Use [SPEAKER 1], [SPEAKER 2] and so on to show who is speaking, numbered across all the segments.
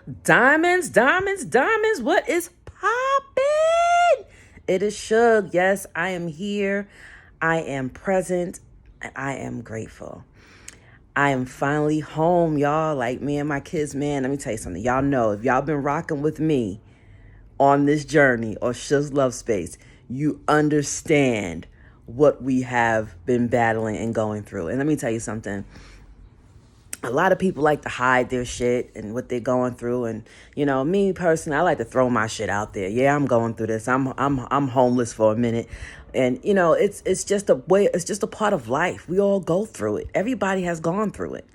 [SPEAKER 1] Diamonds, diamonds, diamonds. What is poppin'? It is Suge. Yes, I am here. I am present. And I am grateful. I am finally home, y'all. Like me and my kids, man. Let me tell you something. Y'all know if y'all been rocking with me on this journey or Suge's Love Space, you understand what we have been battling and going through. And let me tell you something. A lot of people like to hide their shit and what they're going through, and me personally, I like to throw my shit out there. Yeah, I'm going through this. I'm homeless for a minute, and it's just a way. It's just a part of life. We all go through it. Everybody has gone through it,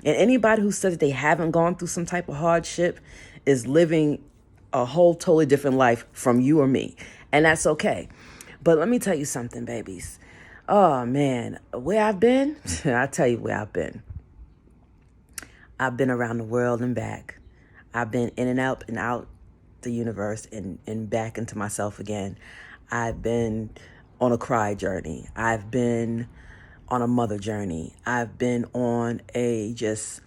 [SPEAKER 1] and anybody who says that they haven't gone through some type of hardship is living a whole totally different life from you or me, and that's okay. But let me tell you something, babies. Oh man, where I've been, I tell you where I've been. I've been around the world and back. I've been in and out the universe and back into myself again. I've been on a cry journey. I've been on a mother journey. I've been on a just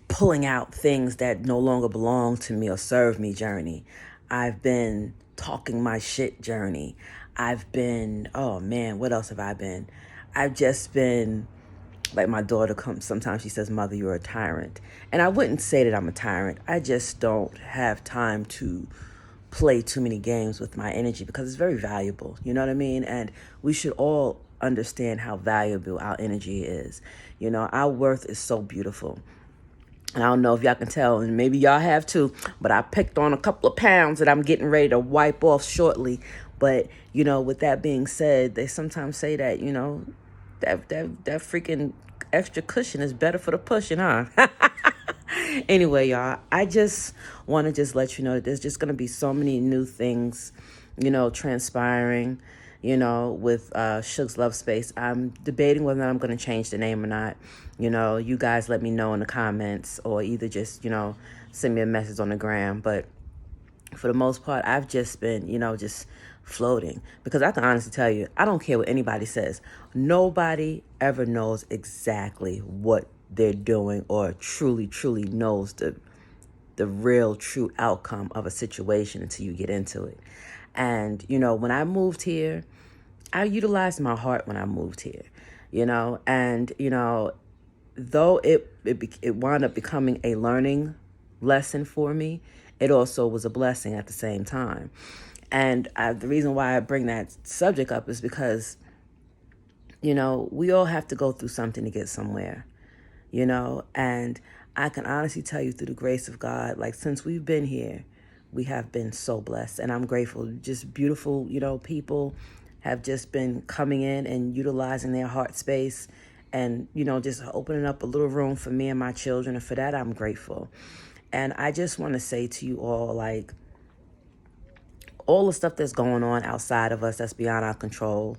[SPEAKER 1] pulling out things that no longer belong to me or serve me journey. I've been talking my shit journey. I've been, oh man, what else have I been? I've just been, like my daughter comes, sometimes she says, "Mother, you're a tyrant." And I wouldn't say that I'm a tyrant. I just don't have time to play too many games with my energy because it's very valuable. You know what I mean? And we should all understand how valuable our energy is. Our worth is so beautiful. And I don't know if y'all can tell, and maybe y'all have too, but I picked on a couple of pounds that I'm getting ready to wipe off shortly. But, with that being said, they sometimes say that, that freaking extra cushion is better for the pushing, huh? Anyway, y'all, I just want to just let you know that there's just going to be so many new things, transpiring, with Suge's Love Space. I'm debating whether or not I'm going to change the name or not. You guys let me know in the comments or either just, send me a message on the gram. But for the most part, I've just been, just floating. Because I can honestly tell you, I don't care what anybody says. Nobody ever knows exactly what they're doing or truly, truly knows the real, true outcome of a situation until you get into it. And, when I moved here, I utilized my heart when I moved here, and, though it wound up becoming a learning lesson for me, it also was a blessing at the same time. And the reason why I bring that subject up is because, we all have to go through something to get somewhere, and I can honestly tell you through the grace of God, like since we've been here, we have been so blessed, and I'm grateful. Just beautiful, people have just been coming in and utilizing their heart space and, just opening up a little room for me and my children. And for that, I'm grateful. And I just want to say to you all, like, all the stuff that's going on outside of us that's beyond our control,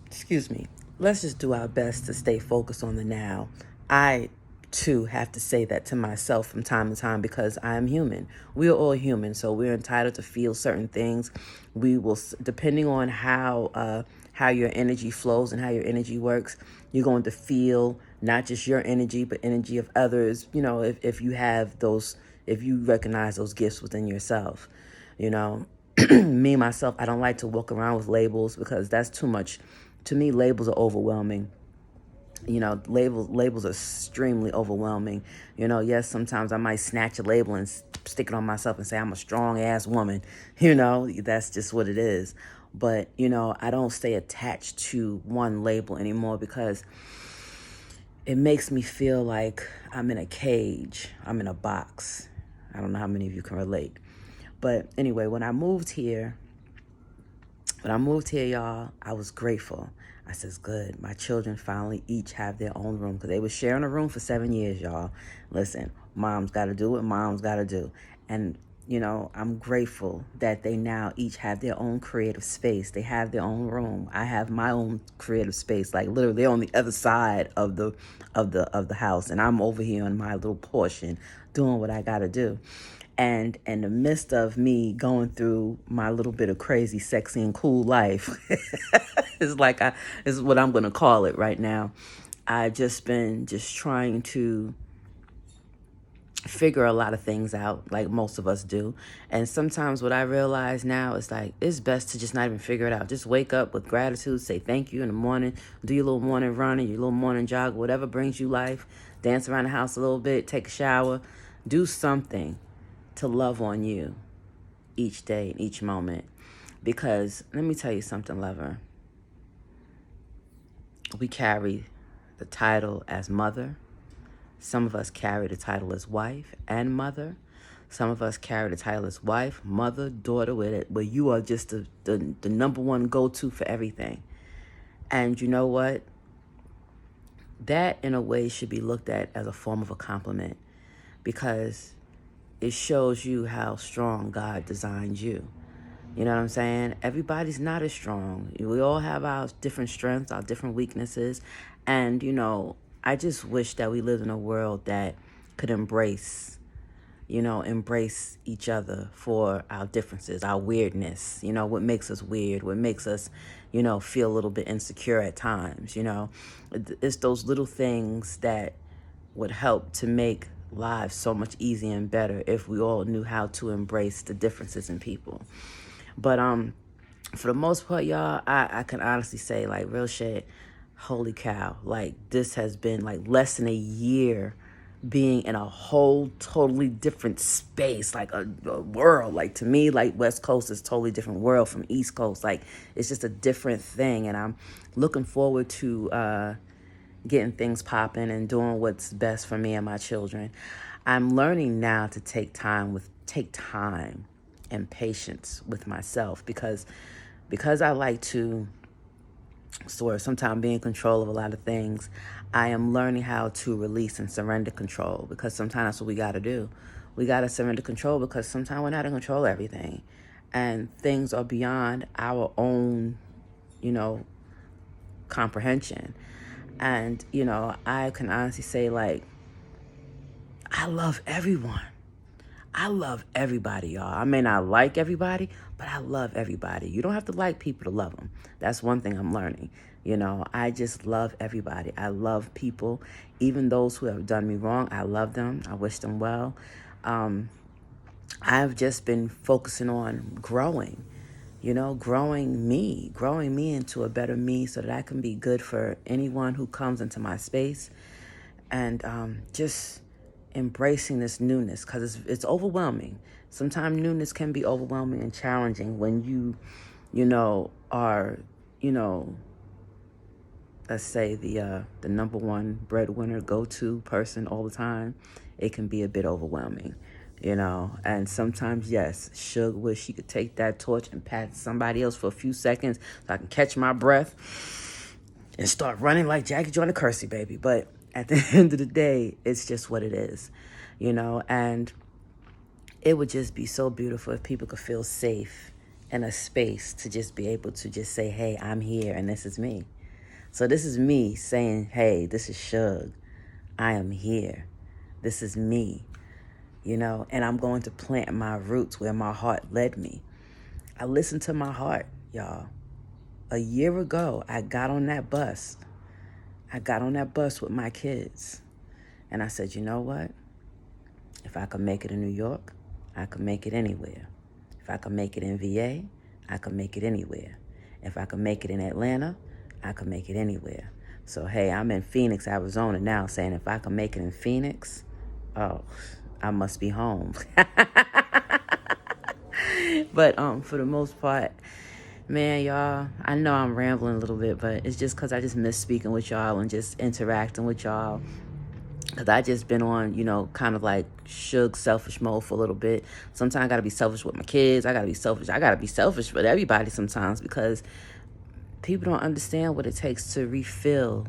[SPEAKER 1] excuse me, let's just do our best to stay focused on the now. I, too, have to say that to myself from time to time because I am human. We are all human, so we're entitled to feel certain things. We will, depending on how your energy flows and how your energy works, you're going to feel not just your energy, but energy of others, if you have those, if you recognize those gifts within yourself, Me, myself, I don't like to walk around with labels because that's too much. To me, labels are overwhelming. Labels are extremely overwhelming. Yes, sometimes I might snatch a label and stick it on myself and say I'm a strong ass woman. That's just what it is. But, I don't stay attached to one label anymore because it makes me feel like I'm in a cage. I'm in a box. I don't know how many of you can relate. But anyway, when I moved here, y'all, I was grateful. I says, good. My children finally each have their own room because they were sharing a room for 7 years, y'all. Listen, mom's got to do what mom's got to do. And, I'm grateful that they now each have their own creative space. They have their own room. I have my own creative space. Like literally, they're on the other side of the house, and I'm over here on my little portion doing what I got to do. And in the midst of me going through my little bit of crazy, sexy, and cool life, is what I'm going to call it right now. I've just been trying to figure a lot of things out like most of us do. And sometimes what I realize now is like, it's best to just not even figure it out. Just wake up with gratitude, say thank you in the morning, do your little morning run or your little morning jog, whatever brings you life, dance around the house a little bit, take a shower, do something to love on you each day and each moment. Because let me tell you something, lover. We carry the title as mother. Some of us carry the title as wife and mother. Some of us carry the title as wife, mother, daughter, where you are just the number one go-to for everything. And you know what? That, in a way, should be looked at as a form of a compliment, because it shows you how strong God designed you. You know what I'm saying? Everybody's not as strong. We all have our different strengths, our different weaknesses. And, I just wish that we lived in a world that could embrace each other for our differences, our weirdness, what makes us weird, what makes us, feel a little bit insecure at times, It's those little things that would help to make lives so much easier and better if we all knew how to embrace the differences in people. But for the most part, y'all, I can honestly say, like, real shit, holy cow, like, this has been like less than a year being in a whole totally different space, like a world. Like, to me, like, West Coast is totally different world from East Coast. Like, it's just a different thing, and I'm looking forward to getting things popping and doing what's best for me and my children. I'm learning now to take time and patience with myself, because I like to sort of sometimes be in control of a lot of things. I am learning how to release and surrender control, because sometimes that's what we got to do. We got to surrender control, because sometimes we're not in control of everything, and things are beyond our own, comprehension. And, I can honestly say, like, I love everyone. I love everybody, y'all. I may not like everybody, but I love everybody. You don't have to like people to love them. That's one thing I'm learning. I just love everybody. I love people. Even those who have done me wrong, I love them. I wish them well. I've just been focusing on growing, growing me into a better me, so that I can be good for anyone who comes into my space. And just embracing this newness, because it's overwhelming. Sometimes newness can be overwhelming and challenging when you are, let's say the number one breadwinner, go-to person all the time. It can be a bit overwhelming, and sometimes, yes, Suge wish she could take that torch and pass somebody else for a few seconds so I can catch my breath and start running like Jackie Joyner Kersee, baby. But at the end of the day, it's just what it is, and it would just be so beautiful if people could feel safe in a space to just be able to just say, hey, I'm here and this is me. So this is me saying, hey, this is Suge. I am here. This is me, and I'm going to plant my roots where my heart led me. I listened to my heart, y'all. A year ago, I got on that bus. With my kids. And I said, you know what? If I could make it in New York, I could make it anywhere. If I could make it in VA, I could make it anywhere. If I could make it in Atlanta, I could make it anywhere. So, hey, I'm in Phoenix, Arizona now, saying if I could make it in Phoenix, oh, I must be home. But for the most part, man, y'all, I know I'm rambling a little bit, but it's just because I just miss speaking with y'all and just interacting with y'all. Because I just been on, kind of like Suge selfish mode for a little bit. Sometimes I got to be selfish with my kids. I got to be selfish. I got to be selfish with everybody sometimes, because people don't understand what it takes to refill.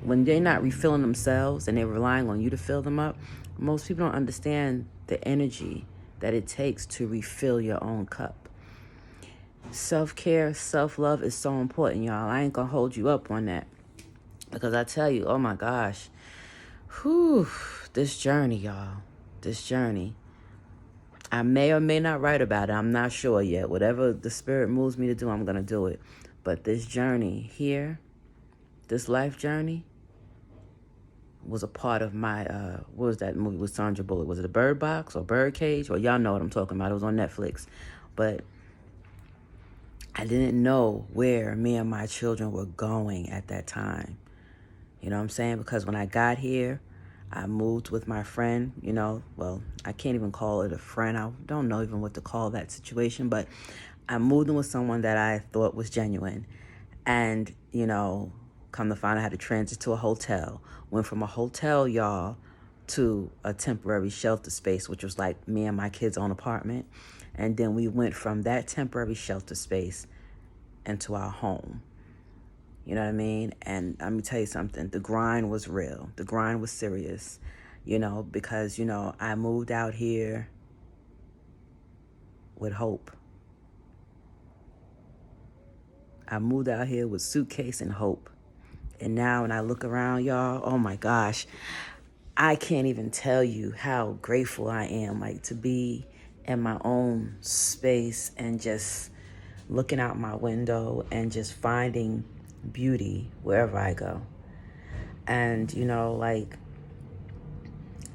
[SPEAKER 1] When they're not refilling themselves and they're relying on you to fill them up, most people don't understand the energy that it takes to refill your own cup. Self-care, self-love is so important, y'all. I ain't gonna hold you up on that, because I tell you, oh my gosh, this journey, y'all, this journey. I may or may not write about it. I'm not sure yet. Whatever the spirit moves me to do, I'm gonna do it. But this journey here, this life journey, was a part of my, what was that movie with Sandra Bullock? Was it a Bird Box or Bird Cage? Well, y'all know what I'm talking about. It was on Netflix. But I didn't know where me and my children were going at that time. You know what I'm saying? Because when I got here, I moved with my friend, well, I can't even call it a friend. I don't know even what to call that situation, but I moved in with someone that I thought was genuine. And, come to find out I had to transit to a hotel. Went from a hotel, y'all, to a temporary shelter space, which was like me and my kids' own apartment. And then we went from that temporary shelter space into our home. You know what I mean? And let me tell you something. The grind was real. The grind was serious, because, I moved out here with hope. I moved out here with suitcase and hope. And now when I look around, y'all, oh my gosh, I can't even tell you how grateful I am, like, to be in my own space and just looking out my window and just finding beauty wherever I go. And,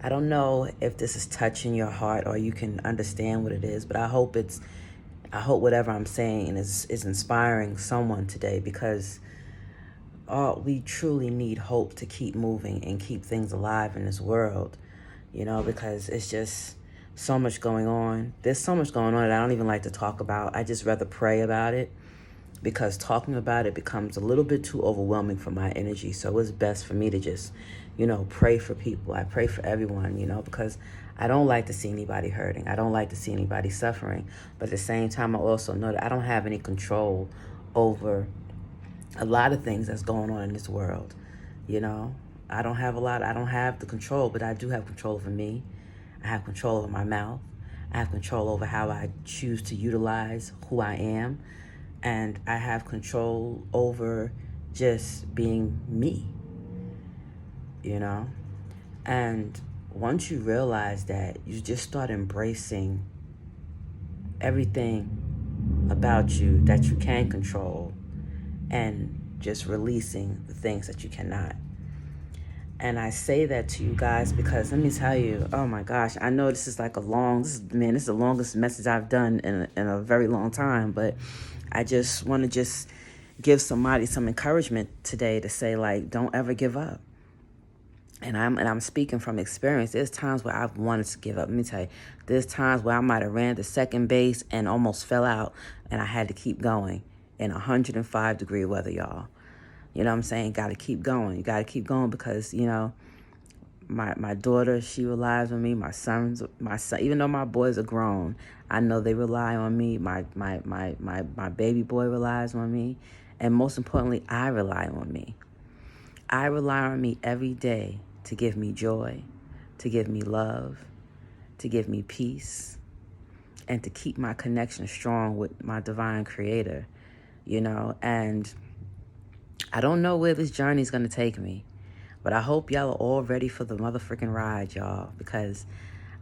[SPEAKER 1] I don't know if this is touching your heart or you can understand what it is, but I hope whatever I'm saying is inspiring someone today, because we truly need hope to keep moving and keep things alive in this world, because it's just so much going on. There's so much going on that I don't even like to talk about. I just rather pray about it, because talking about it becomes a little bit too overwhelming for my energy. So it's best for me to just, pray for people. I pray for everyone, because I don't like to see anybody hurting. I don't like to see anybody suffering. But at the same time, I also know that I don't have any control over a lot of things that's going on in this world. I don't have the control, but I do have control over me. I have control over my mouth. I have control over how I choose to utilize who I am. And I have control over just being me, And once you realize that, you just start embracing everything about you that you can control and just releasing the things that you cannot. And I say that to you guys because let me tell you, oh my gosh, I know this is like this is the longest message I've done in a very long time, but I just want to just give somebody some encouragement today to say, like, don't ever give up. And I'm speaking from experience. There's times where I've wanted to give up. Let me tell you, there's times where I might have ran to second base and almost fell out, and I had to keep going in 105-degree weather, y'all. You know what I'm saying? Got to keep going. You got to keep going because, my daughter, she relies on me. My son, even though my boys are grown, I know they rely on me. My baby boy relies on me. And most importantly, I rely on me. I rely on me every day to give me joy, to give me love, to give me peace, and to keep my connection strong with my divine creator, and I don't know where this journey is going to take me, but I hope y'all are all ready for the motherfucking ride, y'all, because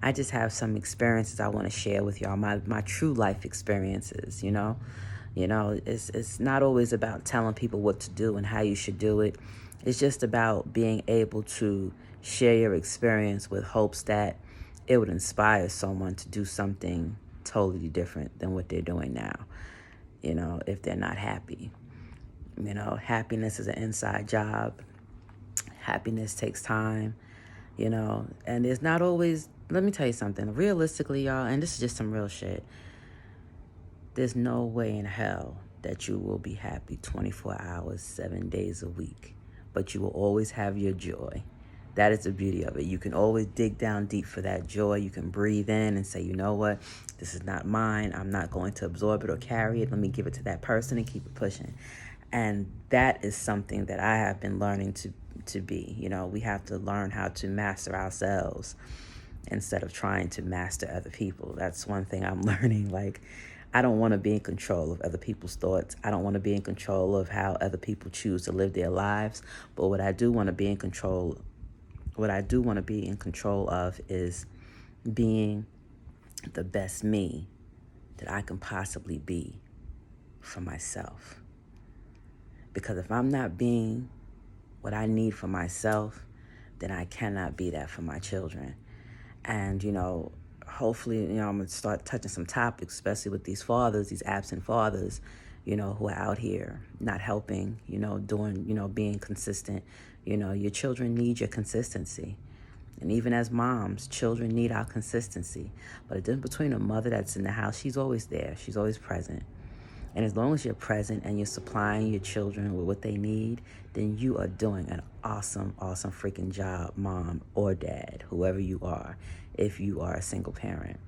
[SPEAKER 1] I just have some experiences I want to share with y'all, my true life experiences, It's not always about telling people what to do and how you should do it. It's just about being able to share your experience with hopes that it would inspire someone to do something totally different than what they're doing now, if they're not happy. Happiness is an inside job. Happiness takes time, and it's not always, let me tell you something, realistically, y'all, and this is just some real shit. There's no way in hell that you will be happy 24 hours, 7 days a week, but you will always have your joy. That is the beauty of it. You can always dig down deep for that joy. You can breathe in and say, you know what? This is not mine. I'm not going to absorb it or carry it. Let me give it to that person and keep it pushing. And that is something that I have been learning to be. We have to learn how to master ourselves instead of trying to master other people. That's one thing I'm learning. Like, I don't want to be in control of other people's thoughts. I don't want to be in control of how other people choose to live their lives. But what I do want to be in control of is being the best me that I can possibly be for myself. Because if I'm not being what I need for myself, then I cannot be that for my children. And, hopefully, I'm going to start touching some topics, especially with these fathers, these absent fathers, who are out here not helping, doing, being consistent. Your children need your consistency. And even as moms, children need our consistency. But the difference between a mother that's in the house, she's always there. She's always present. And as long as you're present and you're supplying your children with what they need, then you are doing an awesome, awesome freaking job, mom or dad, whoever you are, if you are a single parent.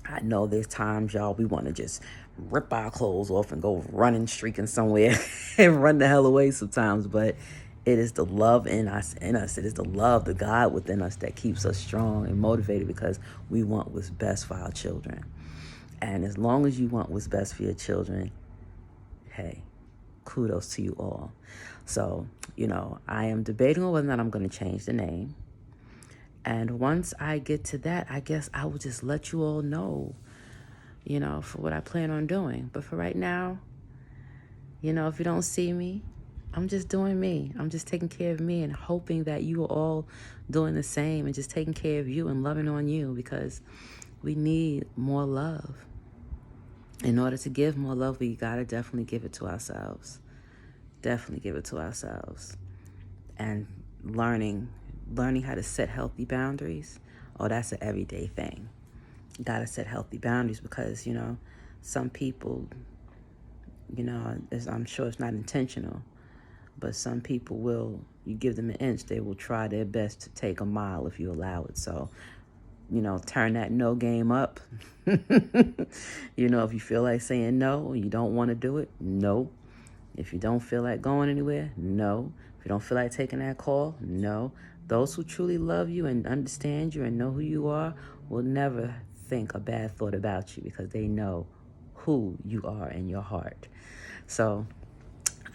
[SPEAKER 1] I know there's times, y'all, we want to just rip our clothes off and go running, streaking somewhere and run the hell away sometimes. But it is the love in us. It is the love, the God within us that keeps us strong and motivated, because we want what's best for our children. And as long as you want what's best for your children, hey, kudos to you all. So, I am debating on whether or not I'm going to change the name. And once I get to that, I guess I will just let you all know, for what I plan on doing. But for right now, if you don't see me, I'm just doing me. I'm just taking care of me and hoping that you are all doing the same and just taking care of you and loving on you, because we need more love. In order to give more love, we got to definitely give it to ourselves. Definitely give it to ourselves. And learning how to set healthy boundaries, that's an everyday thing. You got to set healthy boundaries because, some people, I'm sure it's not intentional, but some people you give them an inch, they will try their best to take a mile if you allow it. So, turn that no game up. If you feel like saying no, you don't want to do it, no. If you don't feel like going anywhere, no. If you don't feel like taking that call, no. Those who truly love you and understand you and know who you are will never think a bad thought about you, because they know who you are in your heart. So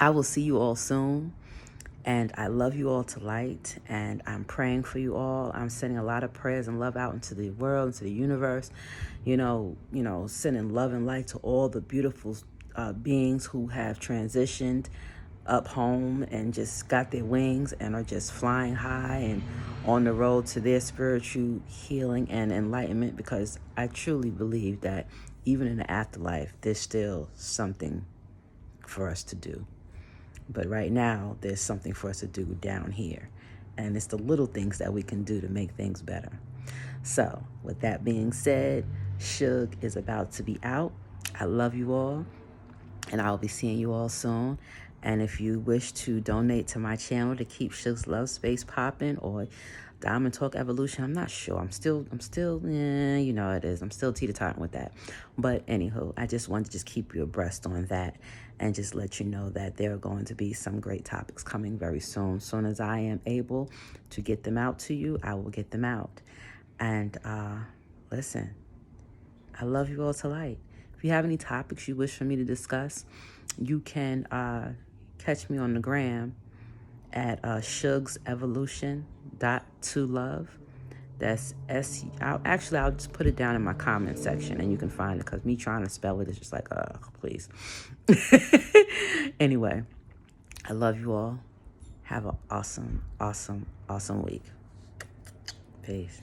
[SPEAKER 1] I will see you all soon. And I love you all to light, and I'm praying for you all. I'm sending a lot of prayers and love out into the world, into the universe, sending love and light to all the beautiful beings who have transitioned up home and just got their wings and are just flying high and on the road to their spiritual healing and enlightenment, because I truly believe that even in the afterlife, there's still something for us to do. But right now, there's something for us to do down here. And it's the little things that we can do to make things better. So, with that being said, Suge is about to be out. I love you all. And I'll be seeing you all soon. And if you wish to donate to my channel to keep Suge's Love Space popping, or Diamond Talk Evolution, I'm not sure. I'm still, it is. I'm still teeter-tottering with that. But anywho, I just wanted to just keep you abreast on that and just let you know that there are going to be some great topics coming very soon. As soon as I am able to get them out to you, I will get them out. And listen, I love you all to light. If you have any topics you wish for me to discuss, you can catch me on the gram at sugsevolution.tolove. That's I'll just put it down in my comment section and you can find it, because me trying to spell it is just like, please. Anyway, I love you all. Have an awesome, awesome, awesome week. Peace.